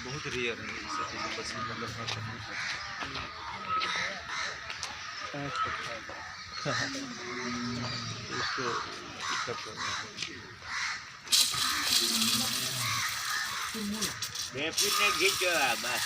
बहुत रेयर है इसको Đẹp cái này ghê chưa à bà?